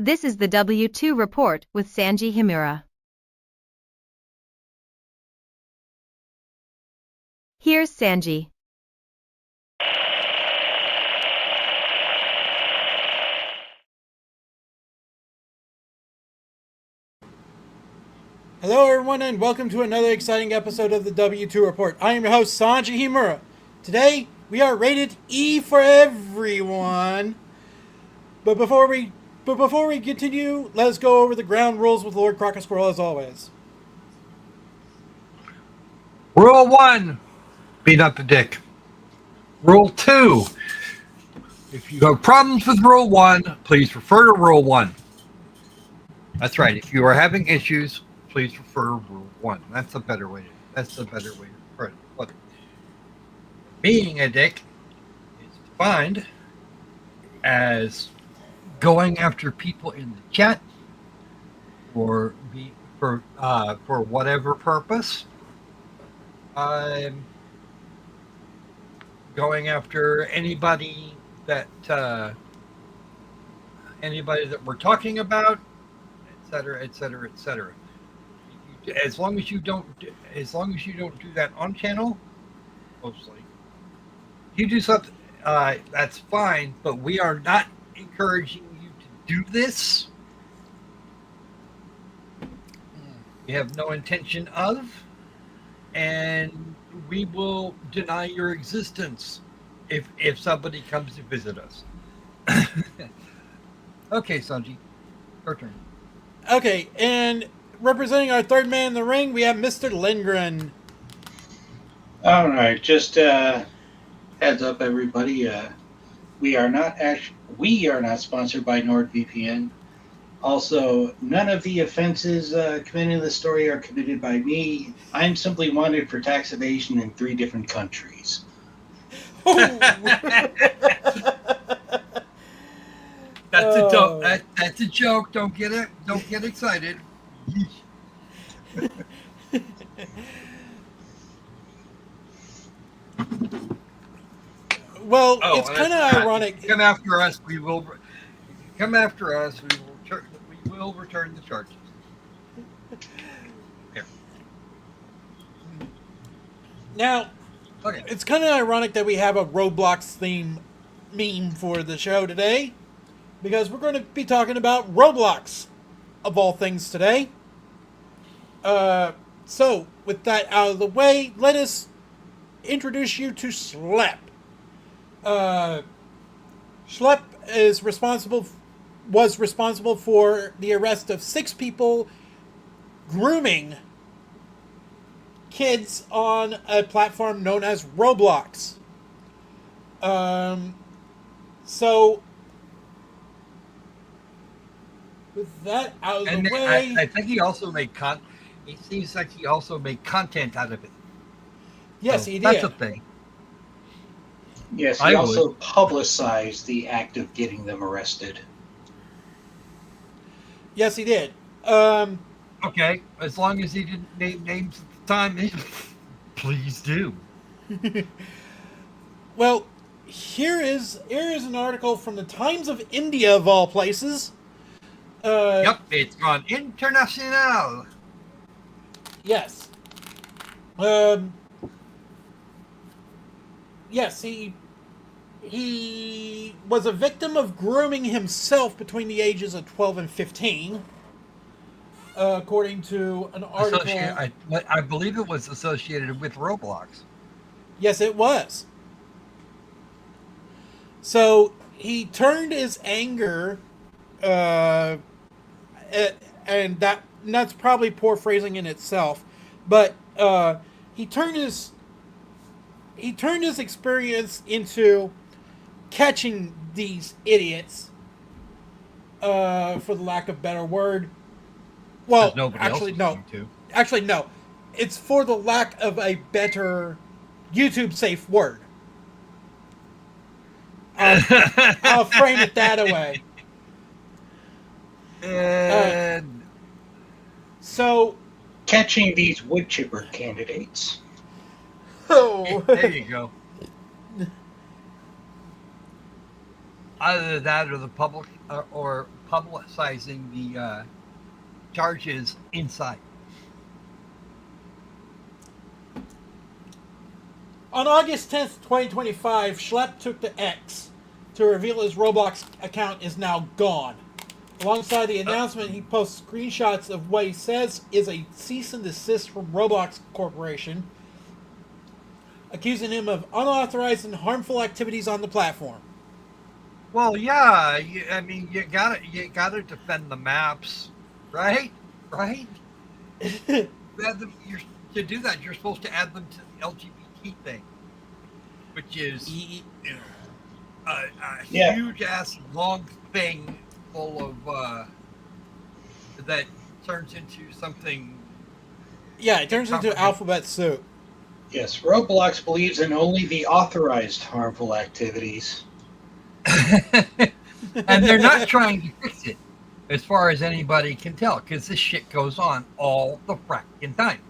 This is the W2 report with Sanji Himura. Here's Sanji. Hello everyone and welcome to another exciting episode of the W2 Report. I am your host Sanji Himura. Today we are rated E for everyone. But before we continue, let us go over the ground rules with Lord Crocker Squirrel as always. Rule 1, beat up the dick. Rule 2, if you have problems with Rule 1, please refer to Rule 1. That's right. If you are having issues, please refer to Rule 1. That's the better way to put it. But being a dick is defined as going after people in the chat for whatever purpose. Going after anybody that we're talking about, etc., etc., etc. As long as you don't do that on channel, mostly, you do something. That's fine, but we are not encouraging you to do this. We have no intention of, and we will deny your existence if somebody comes to visit us. Okay, Sanji, your turn. Okay, and representing our third man in the ring, we have Mr. Lindgren. All right, just heads up, everybody. We are not sponsored by NordVPN. Also, none of the offenses committed in the story are committed by me. I'm simply wanted for tax evasion in 3 different countries. That's a joke. Don't get it. Don't get excited. Well, it's kind of ironic. If you come after us, we will. Come after us, we will return the charges. Here. Now, Okay. it's kind of ironic that we have a Roblox theme meme for the show today, because we're going to be talking about Roblox, of all things, today. So, with that out of the way, let us introduce you to Schep. Schep was responsible for the arrest of 6 people grooming kids on a platform known as Roblox. So, with that out of the way, I think he also made It seems like he also made content out of it. Yes, so he did. That's a thing. Yes, he also publicized the act of getting them arrested. Yes, he did. Okay, as long as he didn't name names at the time, please do. Well, here is an article from the Times of India, of all places. Yep, it's on International. Yes. Yes, he was a victim of grooming himself between the ages of 12 and 15, according to an article. I believe it was associated with Roblox. Yes, it was. So he turned his anger, and that's probably poor phrasing in itself, but he turned his experience into catching these idiots, for the lack of a better word. Well, actually, no. Actually, no. It's for the lack of a better YouTube safe word. I'll frame it that way. So, catching these wood chipper candidates. Oh, there you go. Either that or the publicizing the charges inside. On August 10th, 2025, Schep took to X to reveal his Roblox account is now gone. Alongside the announcement, he posts screenshots of what he says is a cease and desist from Roblox Corporation, accusing him of unauthorized and harmful activities on the platform. Well, yeah, you gotta defend the maps, right? Right? To do that, you're supposed to add them to the LGBT thing, which is a huge ass long thing full of that turns into something. Yeah, it turns into alphabet soup. Yes, Roblox believes in only the authorized harmful activities. And they're not trying to fix it, as far as anybody can tell, because this shit goes on all the fracking time.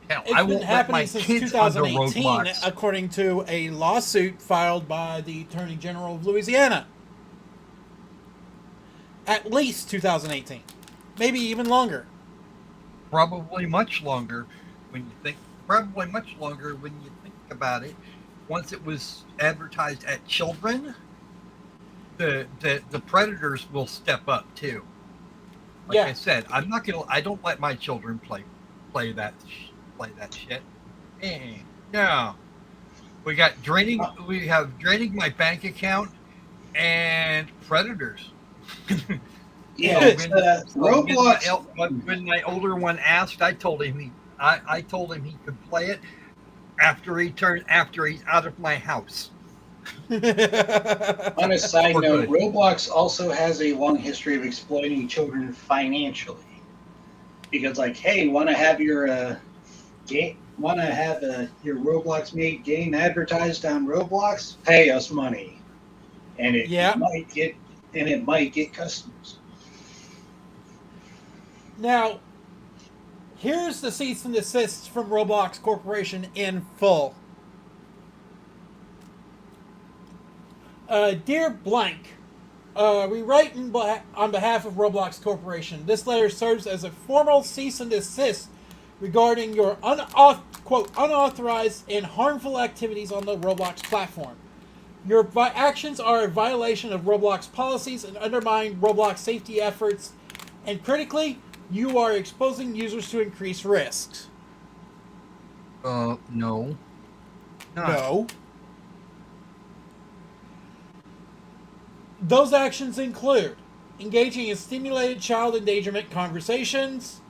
Hell, It's I been won't let happening my since kids under 2018, Roblox. according to a lawsuit filed by the Attorney General of Louisiana. At least 2018. Maybe even longer. Probably much longer when you think. Probably much longer when you think about it. Once it was advertised at children, the predators will step up too. Like I said, I don't let my children play that shit. No. We have draining my bank account and predators. Roblox. When my older one asked, I told him he could play it after he's out of my house. On a side note, Roblox also has a long history of exploiting children financially. Because, like, hey, want to have your your Roblox made game advertised on Roblox? Pay us money, and it might get customers. Now, here's the cease and desist from Roblox Corporation in full. Dear Blank, we write on behalf of Roblox Corporation. This letter serves as a formal cease and desist regarding your quote, unauthorized and harmful activities on the Roblox platform. Your actions are a violation of Roblox policies and undermine Roblox safety efforts, and critically, you are exposing users to increased risks. No. No. Those actions include engaging in stimulated child endangerment conversations,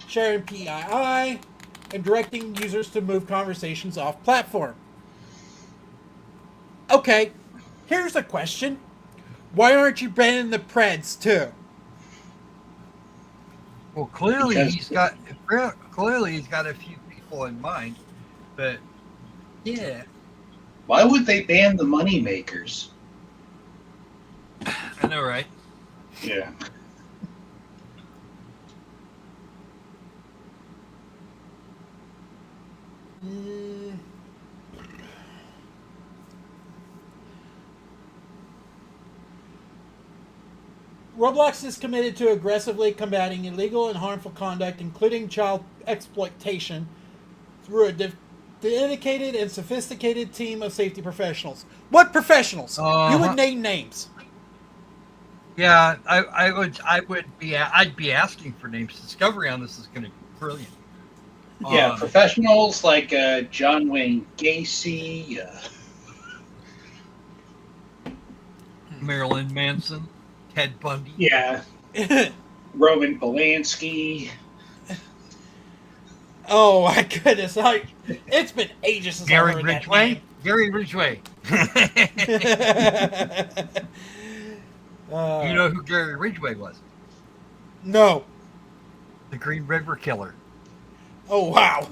sharing PII, and directing users to move conversations off platform. Okay, here's a question. Why aren't you banning the Preds too? Well, clearly he's got a few people in mind, but yeah. Why would they ban the money makers? I know, right? Yeah. Roblox is committed to aggressively combating illegal and harmful conduct, including child exploitation, through a dedicated and sophisticated team of safety professionals. What professionals? You would name names. Yeah, I'd be asking for names. Discovery on this is going to be brilliant. Yeah, professionals like John Wayne Gacy, Marilyn Manson, Ted Bundy. Yeah, Roman Polanski. Oh my goodness! It's been ages since I heard that name. Gary Ridgway. You know who Gary Ridgway was? No. The Green River Killer. Oh, wow.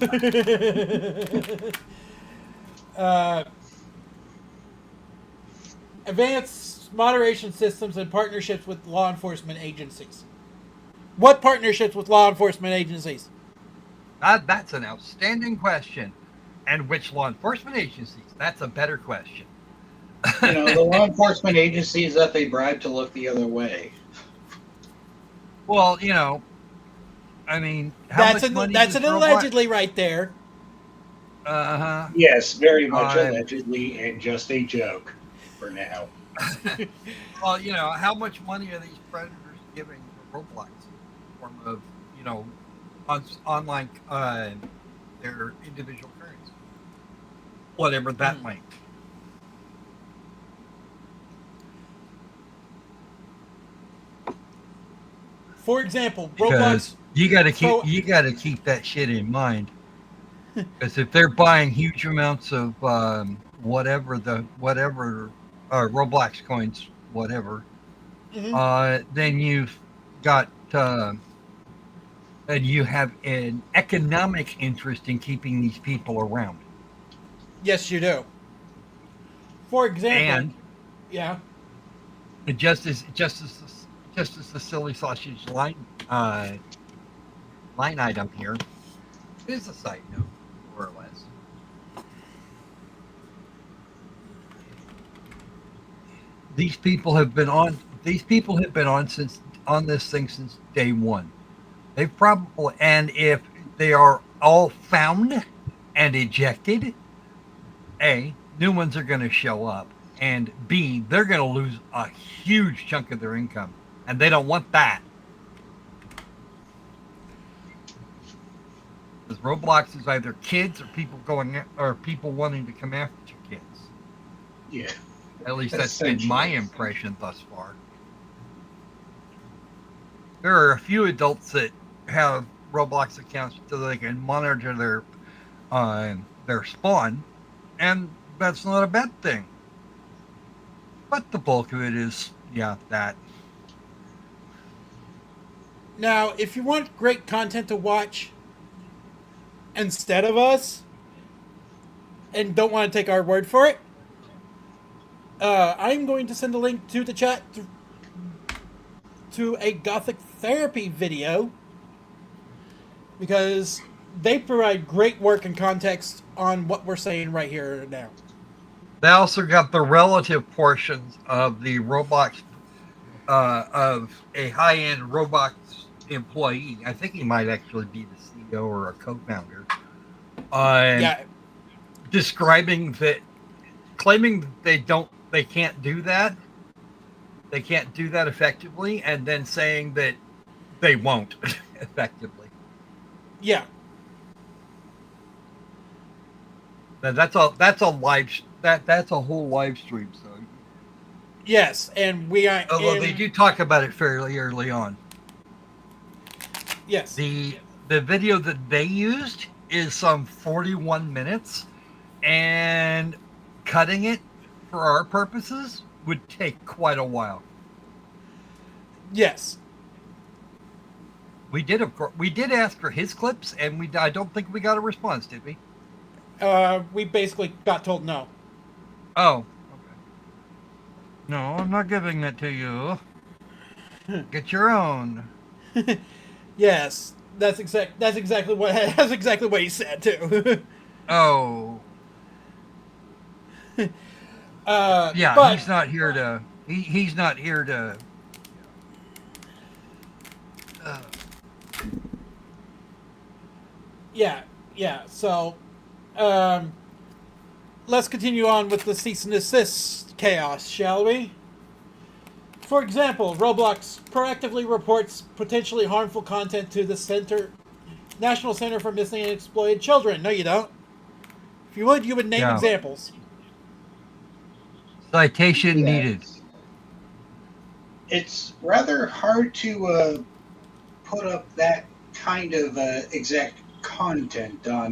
Advanced moderation systems and partnerships with law enforcement agencies. What partnerships with law enforcement agencies? That's an outstanding question. And which law enforcement agencies? That's a better question. You know, the law enforcement agencies that they bribe to look the other way. Well, I mean, how much money That's does an Roblox? allegedly right there. Uh Yes, very much huh. allegedly, and just a joke for now. Well, how much money are these predators giving Roblox in the form of, online, their individual currency, whatever that Mhm. might be. For example, Because Roblox pro. you gotta keep that shit in mind. Because if they're buying huge amounts of whatever Roblox coins, whatever, Mhm. then you've got and you have an economic interest in keeping these people around. Yes, you do. For example, And yeah. just as the silly sausage line item here is a side note, more or less. These people have been on. These people have been on this thing since day one. They've probably, and if they are all found and ejected, A, new ones are going to show up, and B, they're going to lose a huge chunk of their income, and they don't want that. Because Roblox is either kids or people wanting to come after kids. Yeah, At least that's been my essentially. impression thus far. There are a few adults that have Roblox accounts so they can monitor their spawn, and that's not a bad thing. But the bulk of it is, yeah, that. Now, if you want great content to watch instead of us, and don't want to take our word for it, I'm going to send a link to the chat to a Gothic therapy video because they provide great work and context on what we're saying right here and now. They also got the relative portions of the Roblox of a high-end Roblox employee. I think he might actually be the CEO or a co-founder. Um, Yeah, Describing that, claiming that they can't do that. They can't do that effectively, and then saying that they won't effectively. yeah, That's a that's a whole live stream. So, yes, and we are although they in. do talk about it fairly early on. Yes, The video that they used is some 41 minutes, and cutting it for our purposes would take quite a while. yes. We did ask for his clips, and I don't think we got a response, did we? We basically got told no. Oh, okay. No, I'm not giving that to you. Get your own. Yes, that's exact. That's exactly what. That's exactly what he said too. Oh, yeah. But He's not here to. Uh, yeah, yeah. So, um, let's continue on with the cease and desist chaos, shall we? For example, Roblox proactively reports potentially harmful content to the National Center for Missing and Exploited Children. No, you don't. If you would name yeah. examples. Citation needed. Yes. It's rather hard to put up that kind of exact content on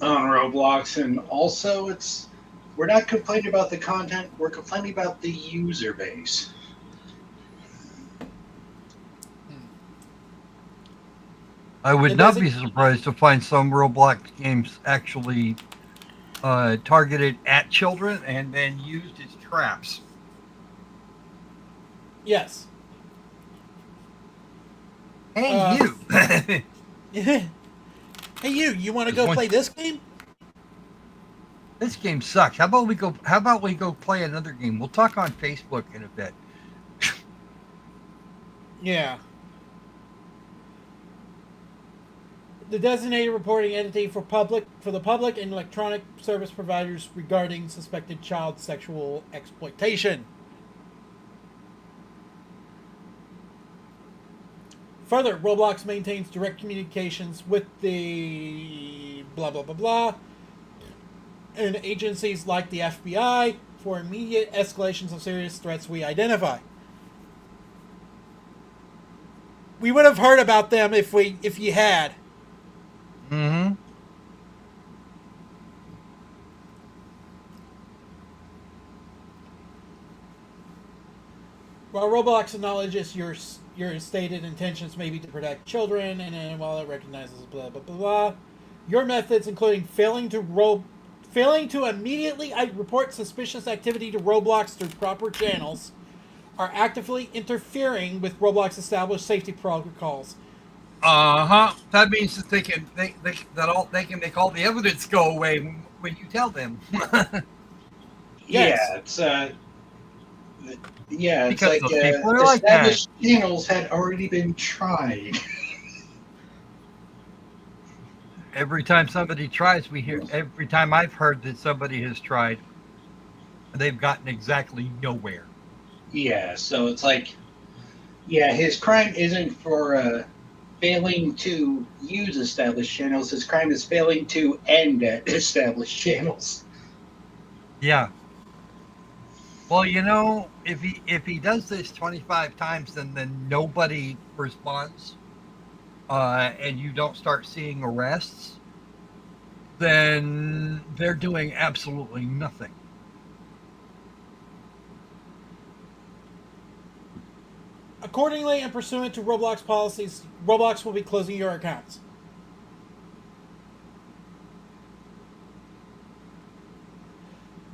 Roblox, and also we're not complaining about the content, we're complaining about the user base. I would It not doesn't. be surprised to find some Roblox games actually targeted at children and then used as traps. Yes. Hey, Uh, you! hey, you. You want to go Once, play this game? This game sucks. How about we go play another game? We'll talk on Facebook in a bit. Yeah. The designated reporting entity for the public and electronic service providers regarding suspected child sexual exploitation. Further, Roblox maintains direct communications with the blah blah blah blah and agencies like the FBI for immediate escalations of serious threats we identify. We would have heard about them if you had. Mm-hmm. While Roblox acknowledges your stated intentions may be to protect children, and while it recognizes blah blah blah blah, your methods, including failing to immediately report suspicious activity to Roblox through proper channels, are actively interfering with Roblox established safety protocols. That means that they can make all the evidence go away when you tell them. Yes. It's Because like those people are like that. established channels had already been tried. Every time somebody tries, we hear. Every time I've heard that somebody has tried, they've gotten exactly nowhere. Yeah, so it's like, his crime isn't for failing to use established channels. His crime is failing to end at established channels. Yeah. Well, if he does this 25 times, then nobody responds, and you don't start seeing arrests, then they're doing absolutely nothing. Accordingly, and pursuant to Roblox policies, Roblox will be closing your accounts.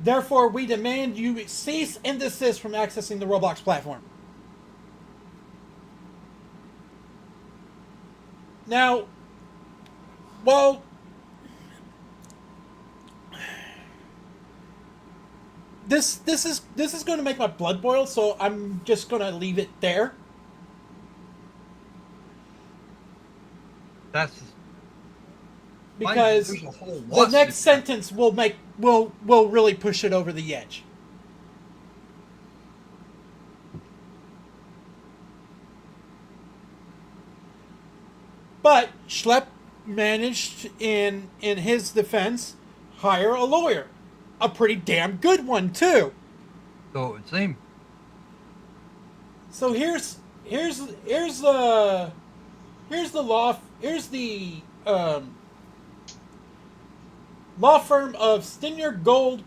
Therefore, we demand you cease and desist from accessing the Roblox platform. Now, well, this is going to make my blood boil, so I'm just going to leave it there. That's Because there's a whole the lawsuit. next sentence will really push it over the edge. But Schep managed, in his defense, hire a lawyer, a pretty damn good one too. So it would seem. So here's the law firm of Stinner, Gold,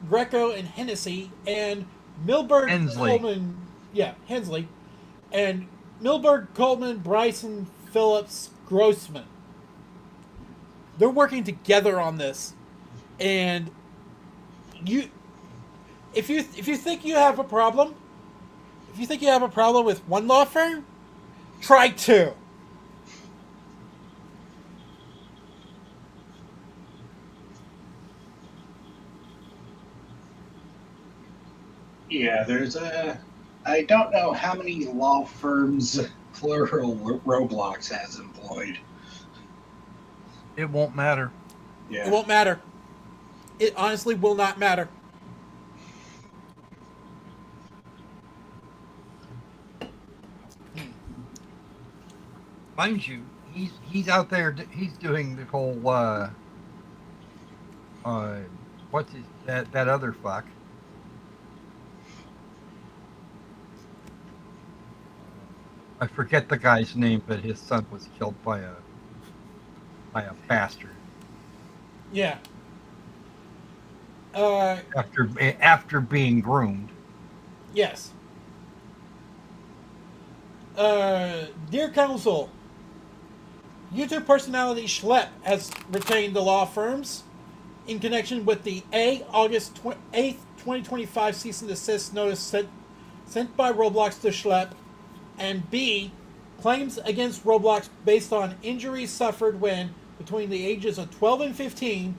Greco, and Hennessy, and Milberg Hensley. Coleman. Yeah, Hensley, and Milberg, Coleman, Bryson, Phillips, Grossman. They're working together on this, and if you think you have a problem, with one law firm, try two. Yeah, I don't know how many law firms, plural, Roblox has employed. It won't matter. Yeah. It won't matter. It honestly will not matter. Mind you, he's out there. He's doing the whole that other fuck. I forget the guy's name, but his son was killed by a bastard. Yeah. After being groomed. Yes. Dear Counsel, YouTube personality Schep has retained the law firms in connection with the August 8th, 2025 cease and desist notice sent by Roblox to Schep, and B, claims against Roblox based on injuries suffered when, between the ages of 12 and 15,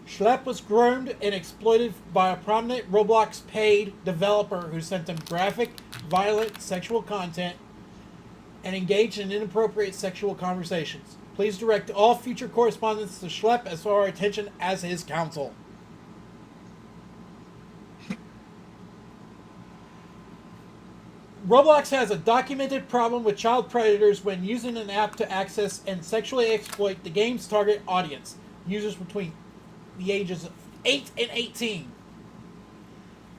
Schep was groomed and exploited by a prominent Roblox paid developer who sent him graphic, violent, sexual content and engaged in inappropriate sexual conversations. Please direct all future correspondence to Schep as for our attention as his counsel. Roblox has a documented problem with child predators when using an app to access and sexually exploit the game's target audience, users between the ages of 8 and 18.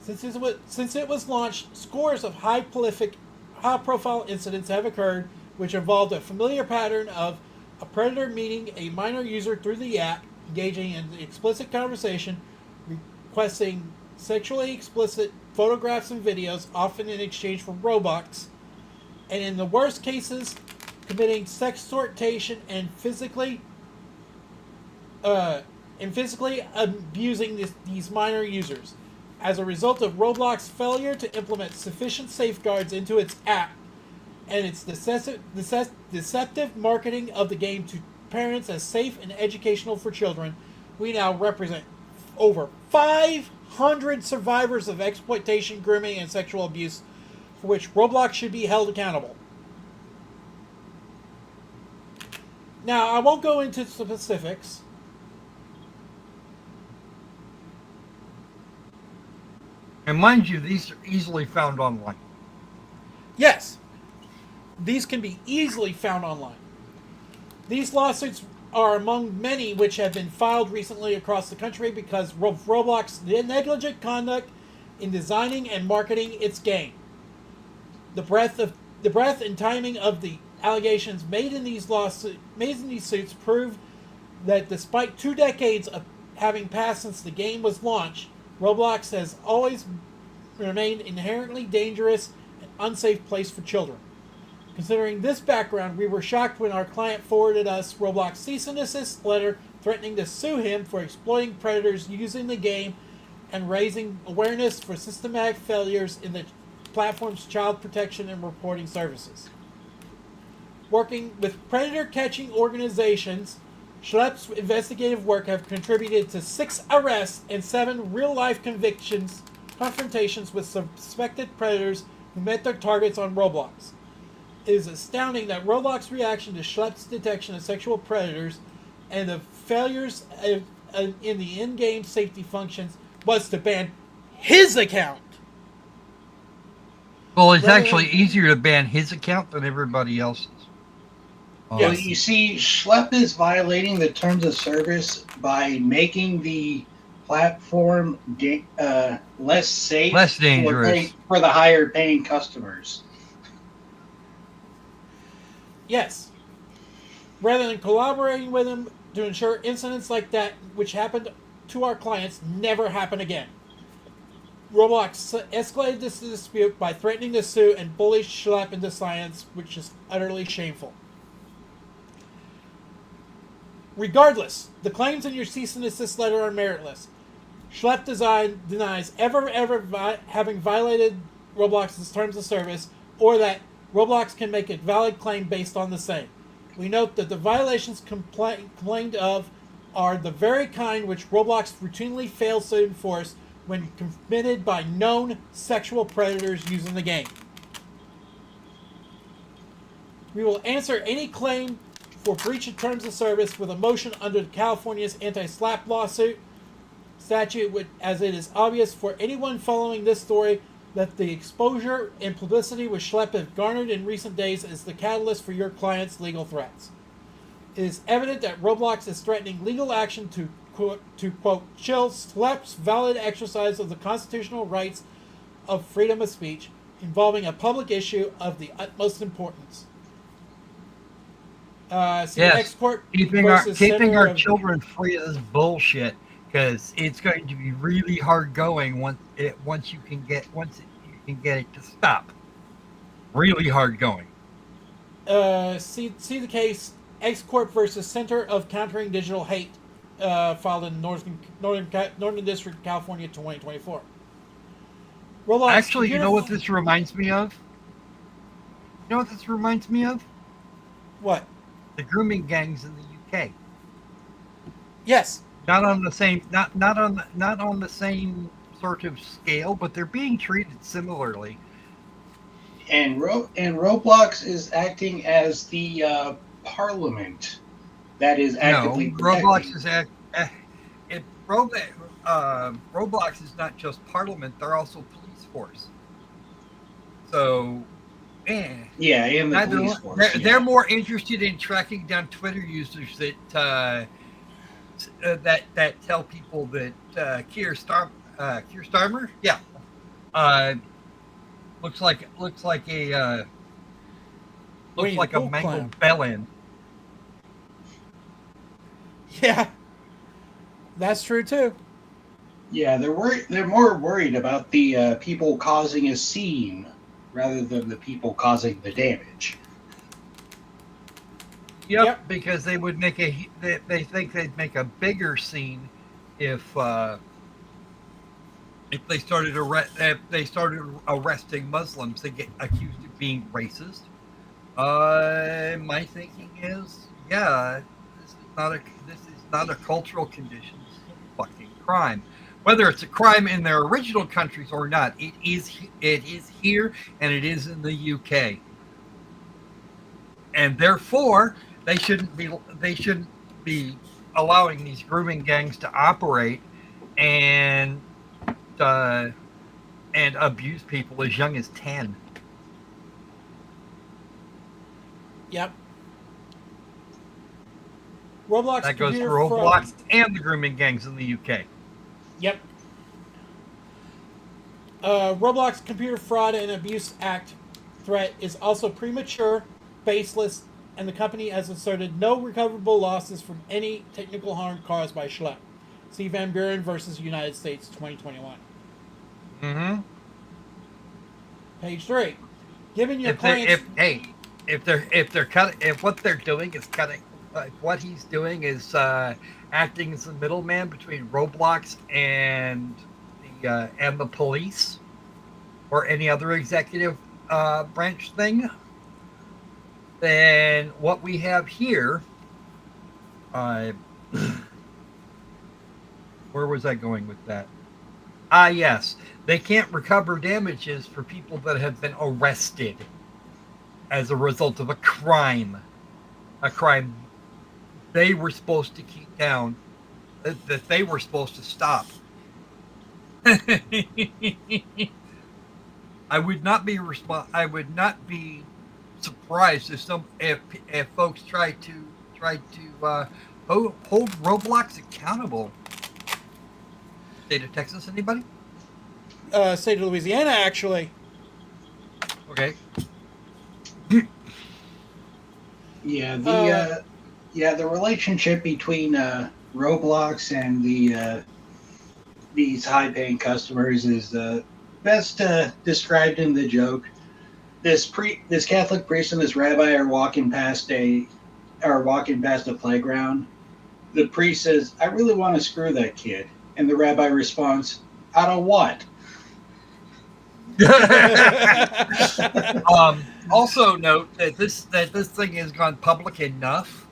Since it was launched, scores of high-profile incidents have occurred which involved a familiar pattern of a predator meeting a minor user through the app, engaging in explicit conversation, requesting sexually explicit photographs and videos, often in exchange for Robux, and in the worst cases, committing sextortation and physically abusing these minor users. As a result of Roblox's failure to implement sufficient safeguards into its app and its deceptive marketing of the game to parents as safe and educational for children, we now represent over 500 survivors of exploitation, grooming, and sexual abuse for which Roblox should be held accountable. Now, I won't go into specifics. And mind you, these are easily found online. Yes, these can be easily found online. These lawsuits are among many which have been filed recently across the country because of Roblox's negligent conduct in designing and marketing its game. The breadth and timing of the allegations made in these suits prove that despite 2 decades of having passed since the game was launched, Roblox has always remained an inherently dangerous and unsafe place for children. Considering this background, we were shocked when our client forwarded us Roblox cease and desist letter threatening to sue him for exploiting predators using the game and raising awareness for systematic failures in the platform's child protection and reporting services. Working with predator catching organizations, Schep's investigative work have contributed to 6 arrests and 7 real-life confrontations with suspected predators who met their targets on Roblox. It is astounding that Roblox's reaction to Schep's detection of sexual predators and the failures in the in-game safety functions was to ban his account. Well, it's actually easier to ban his account than everybody else's. Well, you see, Schep is violating the terms of service by making the platform less safe, less dangerous for the higher paying customers. Yes. Rather than collaborating with him to ensure incidents like that, which happened to our clients, never happen again. Roblox escalated this dispute by threatening to sue and bully Schep into silence, which is utterly shameful. Regardless, the claims in your cease and desist letter are meritless. Schep denies ever having violated Roblox's terms of service, or that Roblox can make a valid claim based on the same. We note that the violations complained of are the very kind which Roblox routinely fails to enforce when committed by known sexual predators using the game. We will answer any claim for breach of terms of service with a motion under California's anti-SLAPP lawsuit statute, as it is obvious for anyone following this story that the exposure and publicity which Schep have garnered in recent days is the catalyst for your client's legal threats. It is evident that Roblox is threatening legal action to quote, chill Schep's valid exercise of the constitutional rights of freedom of speech, involving a public issue of the utmost importance. Yes, keeping our children free of this bullshit, because it's going to be really hard going once you can get it to stop. Really hard going. See the case X Corp versus Center of Countering Digital Hate, filed in Northern District, California, 2024. Roblox, actually, you know what this reminds me of? What? The grooming gangs in the UK. Yes, Not on the same, not on the same sort of scale, but they're being treated similarly. And Roblox is acting as the parliament that is No, actively Roblox protecting. is Roblox is not just Parliament; they're also police force. So, eh, Yeah, and the neither police one- force. they're Yeah, more interested in tracking down Twitter users that tell people that Keir Starmer, yeah, uh, looks like looks Winnie the like a Pooh clown. mangled bellend. Yeah, that's true too. yeah. They're more worried about the people causing a scene rather than the people causing the damage. Yep, Yep. because they would they think they'd make a bigger scene if if they started arresting Muslims. They get accused of being racist. My thinking is, yeah, this is not a cultural condition. This is a fucking crime. Whether it's a crime in their original countries or not, it is here and it is in the UK, and therefore they shouldn't be allowing these grooming gangs to operate and uh, and abuse people as young as 10. Yep. Roblox That goes for computer fraud. Roblox and the grooming gangs in the UK. Yep. Roblox Computer Fraud and Abuse Act threat is also premature, baseless, and the company has asserted no recoverable losses from any technical harm caused by Schep. See Evvveryone versus United States 2021. Mm-hmm. Page 3. Given your If they clients... if they're cutting if what they're doing is cutting what he's doing is acting as the middleman between Roblox and the police or any other executive branch thing, then what we have here, uh, where was I going with that? Ah, yes, they can't recover damages for people that have been arrested as a result of a crime they were supposed to keep down, that they were supposed to stop. I would not be surprised if folks try to hold Roblox accountable. State of Texas, anybody? State of Louisiana, actually. Okay. Yeah, the relationship between Roblox and these high-paying customers is best described in the joke. This Catholic priest and this rabbi are walking past a playground. The priest says, "I really want to screw that kid," and the rabbi responds, "Out of what?" Also note that this thing has gone public enough,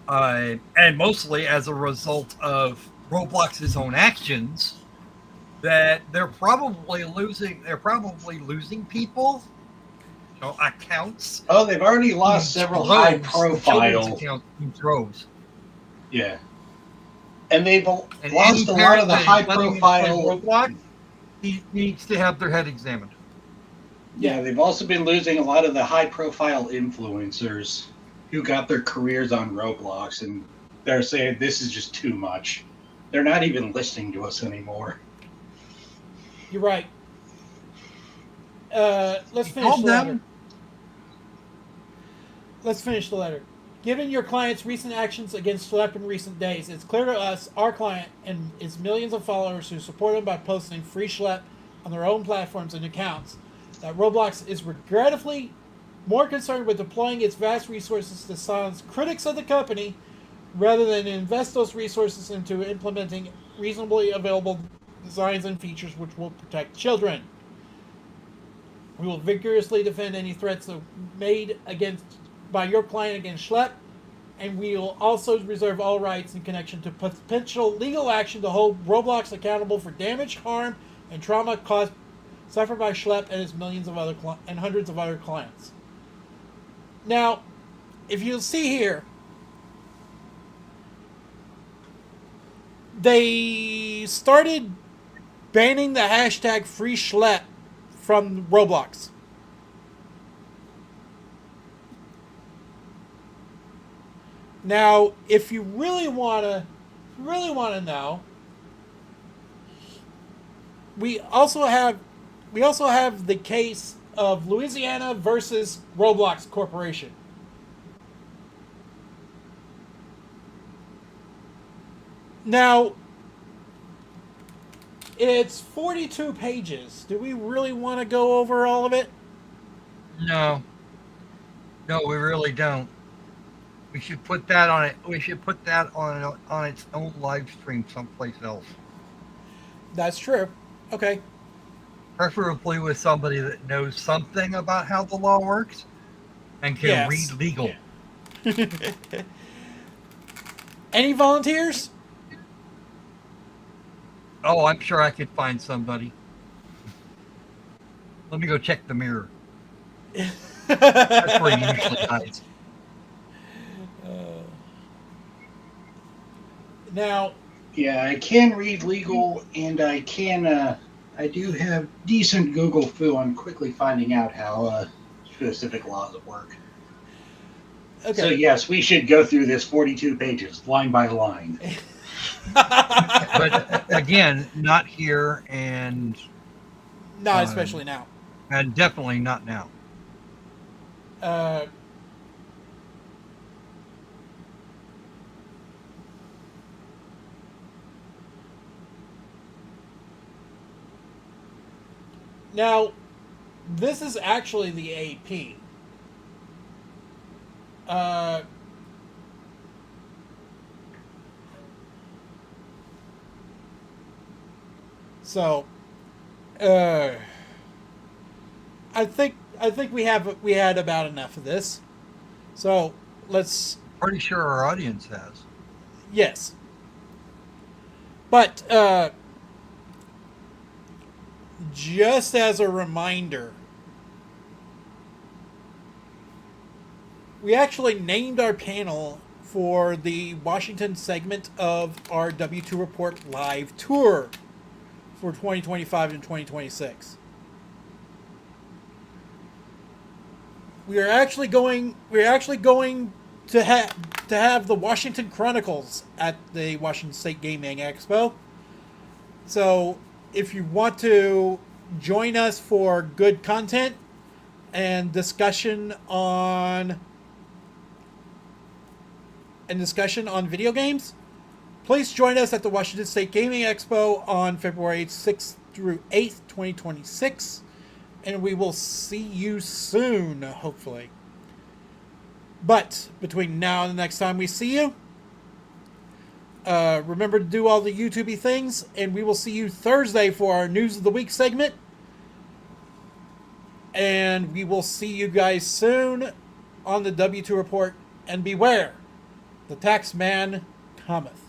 and mostly as a result of Roblox's own actions, that they're probably losing people, accounts. Oh, they've already lost several high-profile accounts in droves. Yeah, and they've And lost a lot of the high-profile. Roblox, he needs to have their head examined. Yeah, they've also been losing a lot of the high-profile influencers who got their careers on Roblox, and they're saying this is just too much. They're not even listening to us anymore. You're right. Let's finish the letter. Let's finish the letter. Given your client's recent actions against Schep in recent days, it's clear to us, our client, and his millions of followers who support him by posting free Schep on their own platforms and accounts, that Roblox is regrettably more concerned with deploying its vast resources to silence critics of the company rather than invest those resources into implementing reasonably available designs and features which will protect children. We will vigorously defend any threats made by your client against Schep and we will also reserve all rights in connection to potential legal action to hold Roblox accountable for damage, harm, and trauma suffered by Schep and his millions of other and hundreds of other clients. Now, if you'll see here, they started banning the hashtag free Schep from Roblox. Now, if you really wanna know, we also have the case of Louisiana versus Roblox Corporation. Now, it's 42 pages. Do we really want to go over all of it? No, we really don't. We should put that on it. We should put that on its own live stream someplace else. That's true. Okay. Preferably with somebody that knows something about how the law works and can read legal. Any volunteers? Oh, I'm sure I could find somebody. Let me go check the mirror. That's where he usually hides. Now, yeah, I can read legal, and I do have decent Google foo on quickly finding out how specific laws work. Okay. So yes, we should go through this 42 pages, line by line. But again, not here, and not especially now, and definitely not now. Now, this is actually the AP. So, I think we had about enough of this. So let's. Pretty sure our audience has. Yes. But just as a reminder, we actually named our panel for the Washington segment of our W2 Report live tour for 2025 and 2026. We're actually going to have the Washington Chronicles at the Washington State Gaming Expo. So if you want to join us for good content and discussion on video games, please join us at the Washington State Gaming Expo on February 6th through 8th, 2026. And we will see you soon, hopefully. But between now and the next time we see you, remember to do all the YouTube-y things, and we will see you Thursday for our News of the Week segment. And we will see you guys soon on the W2 Report. And beware, the tax man cometh.